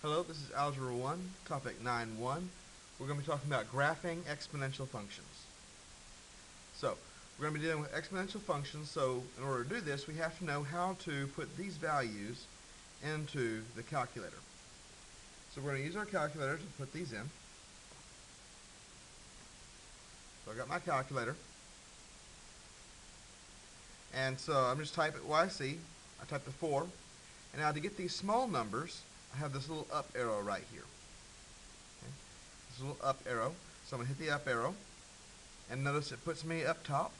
Hello, this is Algebra 1, topic 9.1. We're going to be talking about graphing exponential functions. So, we're going to be dealing with exponential functions, so in order to do this, we have to know how to put these values into the calculator. So we're going to use our calculator to put these in. So I got my calculator. And so I'm just typing what I see. I type the 4. And now to get these small numbers, I have this little up arrow right here. Okay? This little up arrow. So I'm going to hit the up arrow. And notice it puts me up top.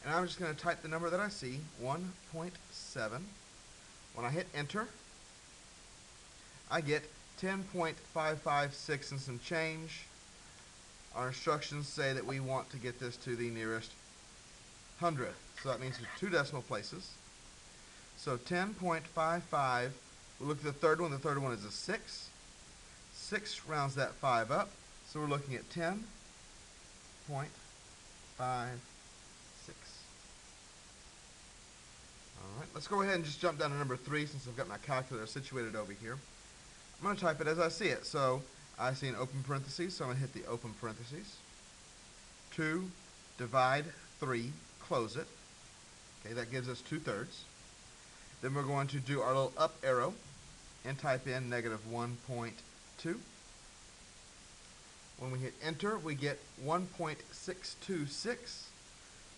And I'm just going to type the number that I see, 1.7. When I hit enter, I get 10.556 and some change. Our instructions say that we want to get this to the nearest hundredth. So that means two decimal places. So 10.55, we'll look at the third one. The third one is a 6. 6 rounds that 5 up. So we're looking at 10.56. Alright, let's go ahead and just jump down to number 3 since I've got my calculator situated over here. I'm going to type it as I see it. So I see an open parenthesis, so I'm going to hit the open parentheses. 2 divide 3, close it. Okay, that gives us 2/3. Then we're going to do our little up arrow and type in negative 1.2. When we hit enter, we get 1.626.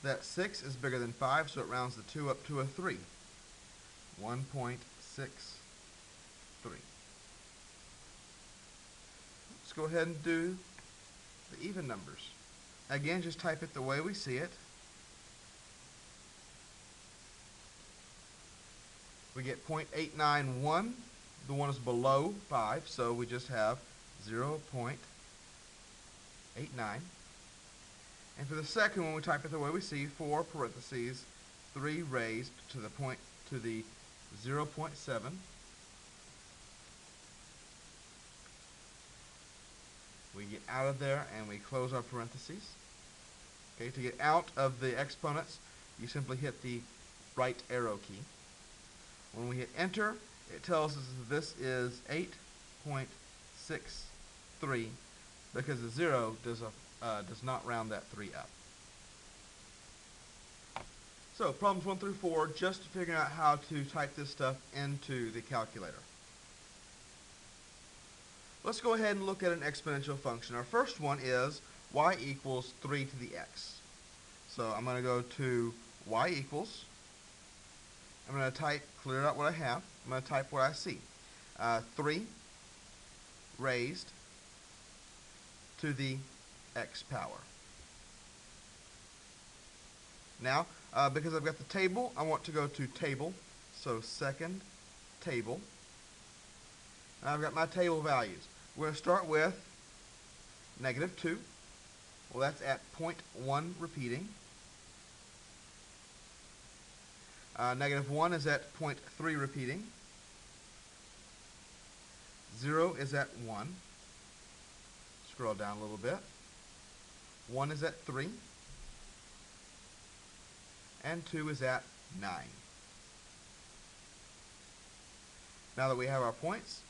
That 6 is bigger than 5, so it rounds the 2 up to a 3. 1.63. Let's go ahead and do the even numbers. Again, just type it the way we see it. We get 0.891. The one is below 5, so we just have 0.89. And for the second one, we type it the way we see, 4 parentheses, 3 raised to the 0.7. We get out of there and we close our parentheses. Okay, to get out of the exponents, you simply hit the right arrow key. When we hit enter, it tells us that this is 8.63 because the 0 does not round that 3 up. So problems 1 through 4, just figuring out how to type this stuff into the calculator. Let's go ahead and look at an exponential function. Our first one is y equals 3 to the x. So I'm going to go to y equals. I'm going to type, clear out what I have. I'm going to type what I see. 3 raised to the x power. Now, because I've got the table, I want to go to table. So second table. And I've got my table values. We're going to start with negative 2. Well, that's at 0.1 repeating. Negative 1 is at 0.3 repeating. 0 is at 1. Scroll down a little bit. 1 is at 3. And 2 is at 9. Now that we have our points,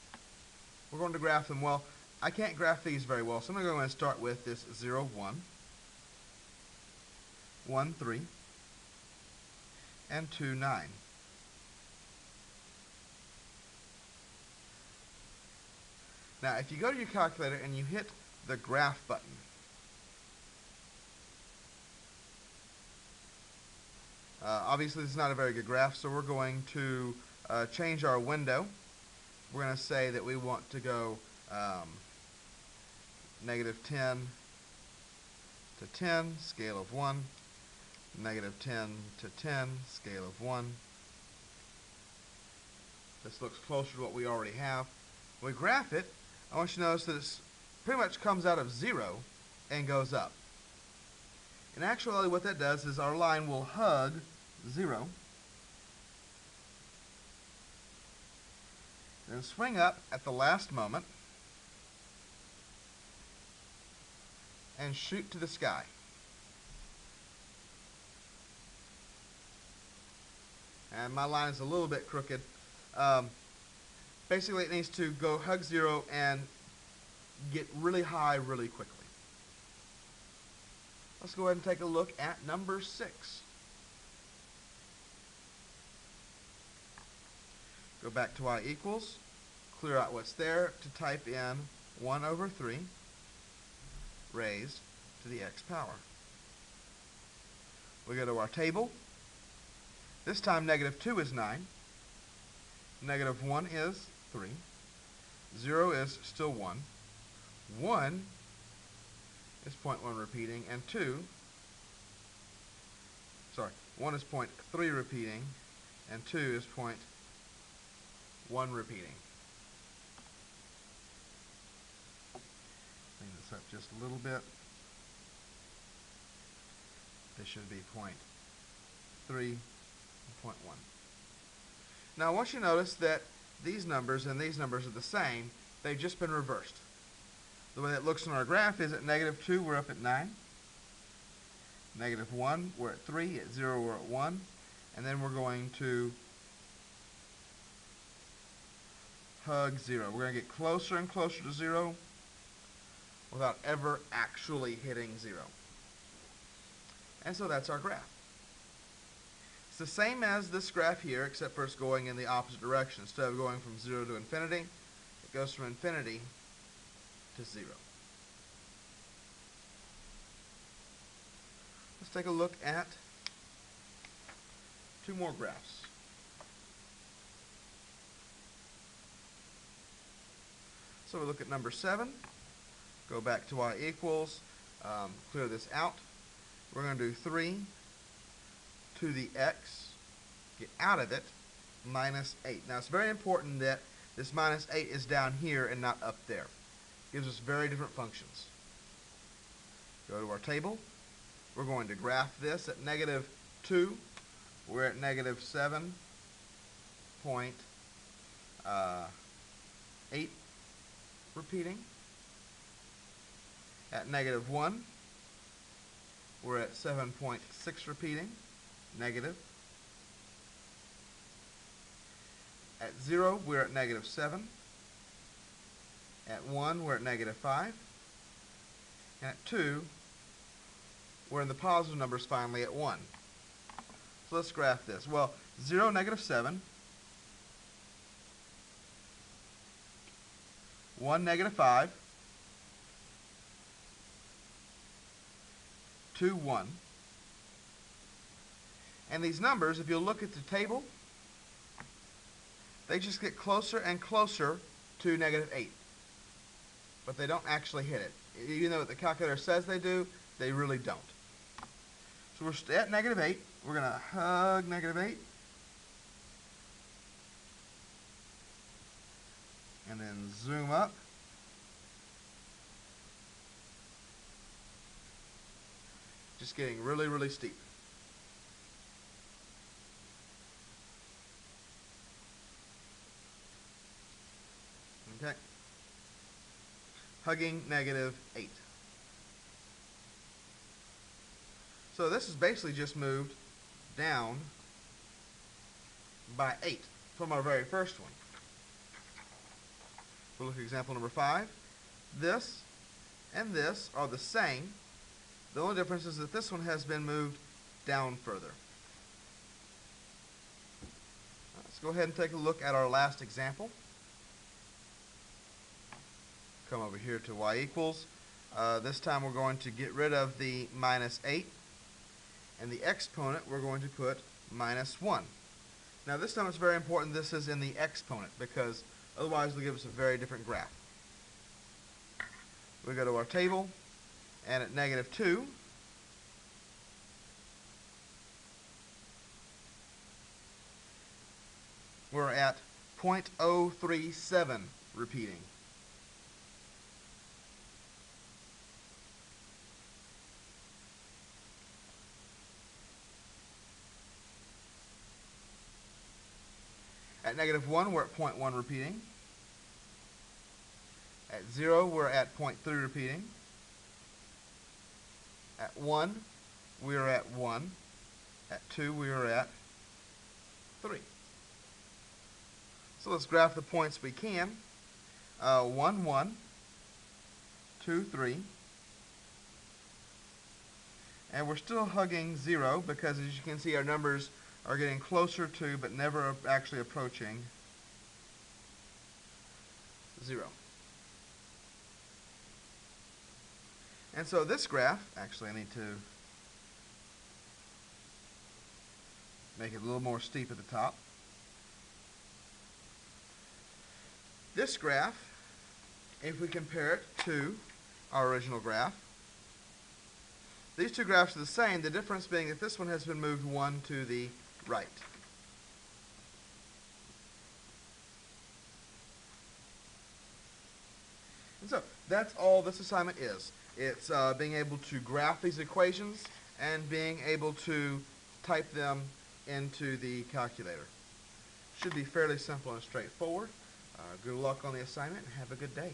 we're going to graph them. Well, I can't graph these very well, so I'm going to go and start with this 0, 1, 1, 3, and 2, 9. Now, if you go to your calculator and you hit the graph button, obviously this is not a very good graph, so we're going to change our window. We're going to say that we want to go negative 10 to 10, scale of 1, negative 10 to 10, scale of 1. This looks closer to what we already have. When we graph it, I want you to notice that it pretty much comes out of 0 and goes up. In actuality, what that does is our line will hug 0, then swing up at the last moment, and shoot to the sky. And my line is a little bit crooked. Basically, it needs to go hug 0 and get really high really quickly. Let's go ahead and take a look at number 6. Go back to y equals, clear out what's there to type in 1 over 3 raised to the x power. We go to our table. This time negative 2 is 9. Negative 1 is 3. 0 is still 1. 1 is 0.1 repeating, and 1 is 0.3 repeating, and 2 is 0.1 repeating. Clean this up just a little bit. This should be 0.3 and 0.1. Now I want you to notice that these numbers and these numbers are the same. They've just been reversed. The way that looks on our graph is at negative 2, we're up at 9. Negative 1, we're at 3. At 0, we're at 1. And then we're going to hug 0. We're going to get closer and closer to 0 without ever actually hitting 0. And so that's our graph. It's the same as this graph here, except for it's going in the opposite direction. Instead of going from 0 to infinity, it goes from infinity to 0. Let's take a look at 2 more graphs. So we look at number 7. Go back to y equals. Clear this out. We're going to do 3 to the x, get out of it, minus 8. Now it's very important that this minus 8 is down here and not up there. Gives us very different functions. Go to our table. We're going to graph this at negative 2. We're at negative 7.8 repeating. At negative 1, we're at 7.6 repeating, negative. At 0, we're at negative 7. At 1, we're at negative 5. And at 2, we're in the positive numbers finally at 1. So let's graph this. Well, 0, negative 7. 1, negative 5. 2, 1. And these numbers, if you look at the table, they just get closer and closer to negative 8. But they don't actually hit it. Even though the calculator says they do, they really don't. So we're at negative 8. We're going to hug negative 8. And then zoom up. Just getting really, really steep. Okay. Hugging negative 8. So this is basically just moved down by 8 from our very first one. We'll look at example number 5. This and this are the same. The only difference is that this one has been moved down further. Let's go ahead and take a look at our last example. Come over here to y equals. This time we're going to get rid of the minus 8. And the exponent we're going to put minus 1. Now this time it's very important this is in the exponent because otherwise it'll give us a very different graph. We go to our table, and at negative 2, we're at 0.037 repeating. At negative 1, we're at 0.1 repeating. At 0, we're at 0.3 repeating. At 1, we are at 1. At 2, we are at 3. So let's graph the points we can. 1, 1, 2, 3. And we're still hugging 0 because, as you can see, our numbers are getting closer to but never actually approaching 0. And so this graph, actually I need to make it a little more steep at the top. This graph, if we compare it to our original graph, these two graphs are the same, the difference being that this one has been moved 1 to the right. And so that's all this assignment is. It's being able to graph these equations and being able to type them into the calculator. Should be fairly simple and straightforward. Good luck on the assignment and have a good day.